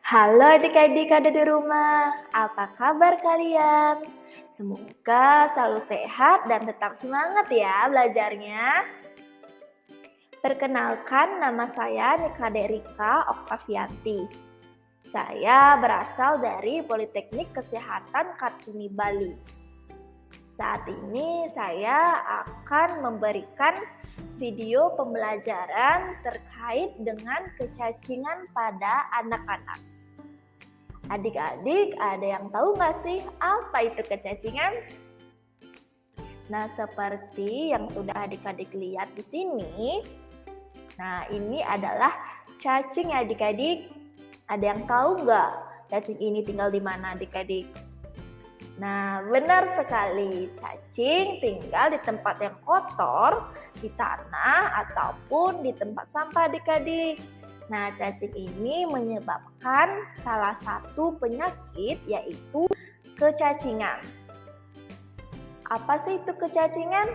Halo adik-adik ada di rumah, apa kabar kalian? Semoga selalu sehat dan tetap semangat ya belajarnya. Perkenalkan, nama saya Nikaderika Oktavianti. Saya berasal dari Politeknik Kesehatan Kartini, Bali. Saat ini saya akan memberikan video pembelajaran terkait dengan kecacingan pada anak-anak. Adik-adik, ada yang tahu nggak sih apa itu kecacingan? Nah, seperti yang sudah adik-adik lihat di sini, nah ini adalah cacing ya adik-adik. Ada yang tahu nggak cacing ini tinggal di mana adik-adik? Nah, benar sekali, cacing tinggal di tempat yang kotor, di tanah, ataupun di tempat sampah adik-adik. Nah, cacing ini menyebabkan salah satu penyakit, yaitu kecacingan. Apa sih itu kecacingan?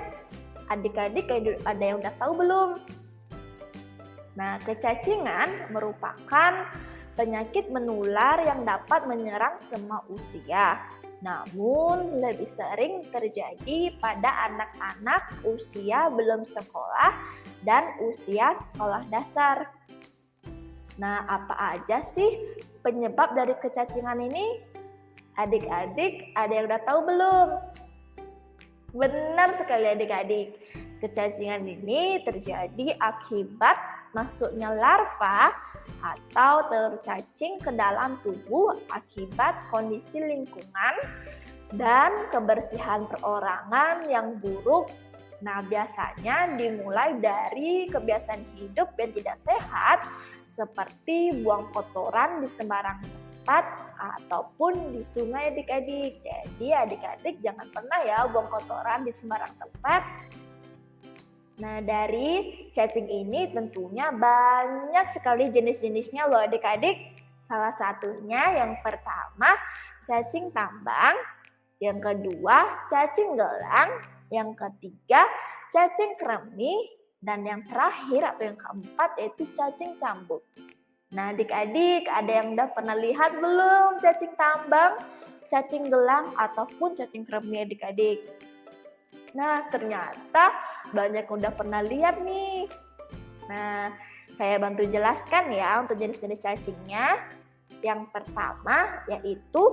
Adik-adik ada yang udah tahu belum? Nah, kecacingan merupakan penyakit menular yang dapat menyerang semua usia. Namun, lebih sering terjadi pada anak-anak usia belum sekolah dan usia sekolah dasar. Nah, apa aja sih penyebab dari kecacingan ini? Adik-adik, ada yang udah tahu belum? Benar sekali adik-adik. Kecacingan ini terjadi akibat masuknya larva atau telur cacing ke dalam tubuh akibat kondisi lingkungan dan kebersihan perorangan yang buruk. Nah, biasanya dimulai dari kebiasaan hidup yang tidak sehat seperti buang kotoran di sembarang tempat ataupun di sungai adik-adik. Jadi adik-adik jangan pernah ya buang kotoran di sembarang tempat. Nah, dari cacing ini tentunya banyak sekali jenis-jenisnya loh adik-adik. Salah satunya yang pertama cacing tambang, yang kedua cacing gelang, yang ketiga cacing kremi, dan yang terakhir atau yang keempat yaitu cacing cambuk. Nah, adik-adik ada yang udah pernah lihat belum cacing tambang, cacing gelang, ataupun cacing kremi adik-adik? Nah, ternyata banyak yang udah pernah lihat nih. Nah, saya bantu jelaskan ya untuk jenis-jenis cacingnya. Yang pertama yaitu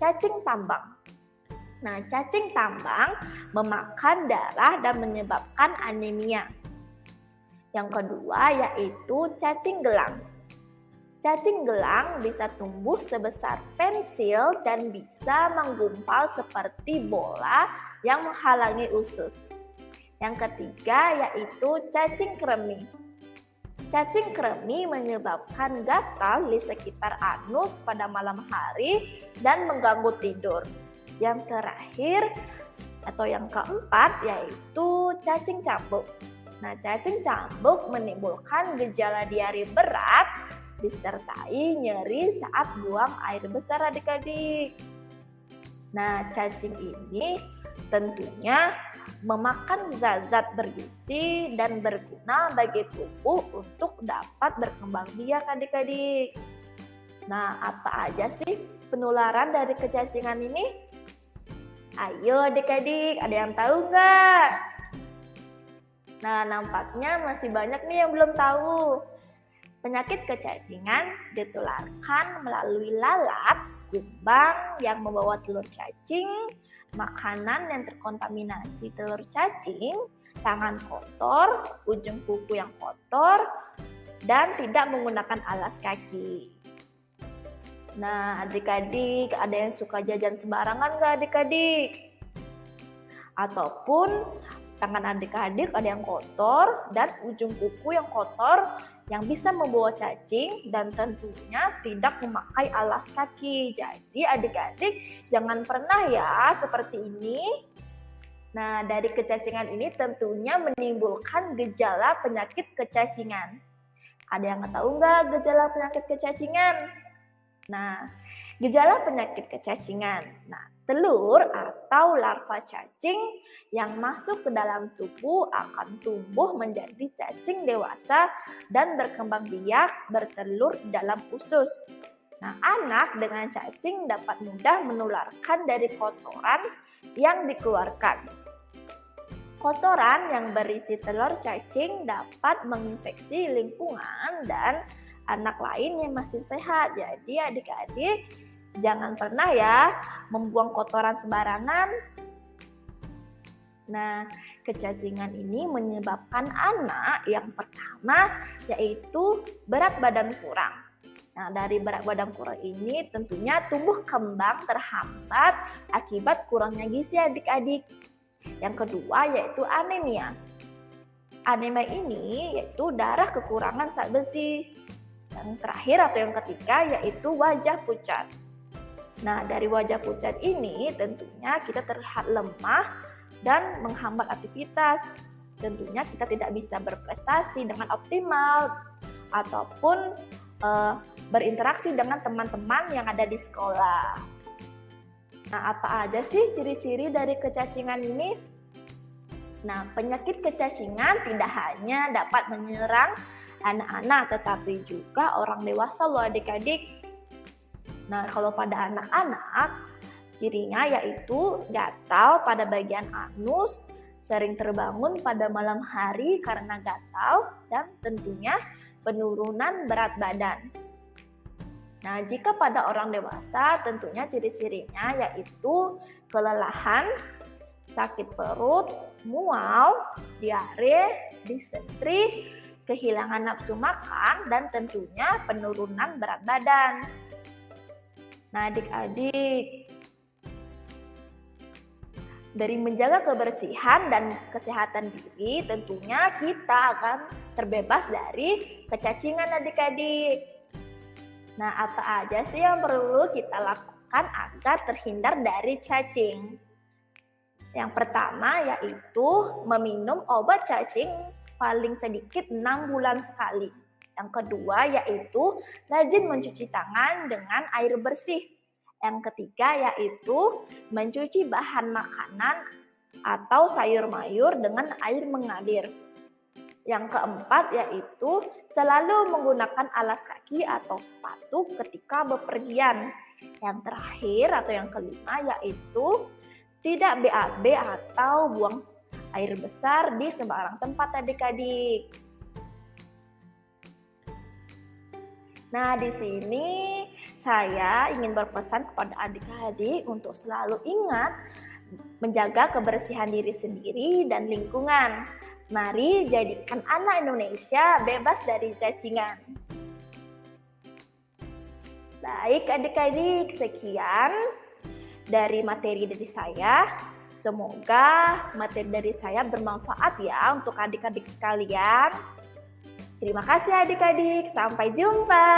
cacing tambang. Nah, cacing tambang memakan darah dan menyebabkan anemia. Yang kedua yaitu cacing gelang. Cacing gelang bisa tumbuh sebesar pensil dan bisa menggumpal seperti bola yang menghalangi usus. Yang ketiga yaitu cacing kremi. Cacing kremi menyebabkan gatal di sekitar anus pada malam hari dan mengganggu tidur. Yang terakhir atau yang keempat yaitu cacing cambuk. Nah, cacing cambuk menimbulkan gejala diare berat disertai nyeri saat buang air besar adik-adik. Nah, cacing ini tentunya memakan zat-zat bergizi dan berguna bagi tubuh untuk dapat berkembang biak adik-adik. Nah, apa aja sih penularan dari kecacingan ini? Ayo adik-adik, ada yang tahu nggak? Nah, nampaknya masih banyak nih yang belum tahu. Penyakit kecacingan ditularkan melalui lalat, kumbang yang membawa telur cacing, makanan yang terkontaminasi telur cacing, tangan kotor, ujung kuku yang kotor, dan tidak menggunakan alas kaki. Nah, adik-adik, ada yang suka jajan sembarangan nggak adik-adik? Ataupun tangan adik-adik ada yang kotor dan ujung kuku yang kotor yang bisa membawa cacing dan tentunya tidak memakai alas kaki. Jadi adik-adik jangan pernah ya seperti ini. Nah, dari kecacingan ini tentunya menimbulkan gejala penyakit kecacingan. Ada yang tahu nggak gejala penyakit kecacingan? Nah, gejala penyakit kecacingan. Nah, telur atau larva cacing yang masuk ke dalam tubuh akan tumbuh menjadi cacing dewasa dan berkembang biak bertelur di dalam usus. Nah, anak dengan cacing dapat mudah menularkan dari kotoran yang dikeluarkan. Kotoran yang berisi telur cacing dapat menginfeksi lingkungan dan anak lain yang masih sehat. Jadi adik-adik jangan pernah ya membuang kotoran sembarangan. Nah, kecacingan ini menyebabkan anak yang pertama yaitu berat badan kurang. Nah, dari berat badan kurang ini tentunya tumbuh kembang terhambat akibat kurangnya gizi adik-adik. Yang kedua yaitu anemia. Anemia ini yaitu darah kekurangan zat besi. Yang terakhir atau yang ketiga yaitu wajah pucat. Nah, dari wajah pucat ini tentunya kita terlihat lemah dan menghambat aktivitas. Tentunya kita tidak bisa berprestasi dengan optimal ataupun berinteraksi dengan teman-teman yang ada di sekolah. Nah, apa aja sih ciri-ciri dari kecacingan ini? Nah, penyakit kecacingan tidak hanya dapat menyerang anak-anak, tetapi juga orang dewasa loh adik-adik. Nah, kalau pada anak-anak, cirinya yaitu gatal pada bagian anus, sering terbangun pada malam hari karena gatal, dan tentunya penurunan berat badan. Nah, jika pada orang dewasa, tentunya ciri-cirinya yaitu kelelahan, sakit perut, mual, diare, disentri, kehilangan nafsu makan, dan tentunya penurunan berat badan. Nah, adik-adik, dari menjaga kebersihan dan kesehatan diri, tentunya kita akan terbebas dari kecacingan adik-adik. Nah, apa aja sih yang perlu kita lakukan agar terhindar dari cacing? Yang pertama yaitu meminum obat cacing paling sedikit 6 bulan sekali. Yang kedua yaitu rajin mencuci tangan dengan air bersih. Yang ketiga yaitu mencuci bahan makanan atau sayur mayur dengan air mengalir. Yang keempat yaitu selalu menggunakan alas kaki atau sepatu ketika bepergian. Yang terakhir atau yang kelima yaitu tidak BAB atau buang air besar di sembarang tempat adik-adik. Nah, di sini saya ingin berpesan kepada adik-adik untuk selalu ingat menjaga kebersihan diri sendiri dan lingkungan. Mari jadikan anak Indonesia bebas dari cacingan. Baik adik-adik, sekian dari materi dari saya. Semoga materi dari saya bermanfaat ya untuk adik-adik sekalian. Terima kasih adik-adik, sampai jumpa.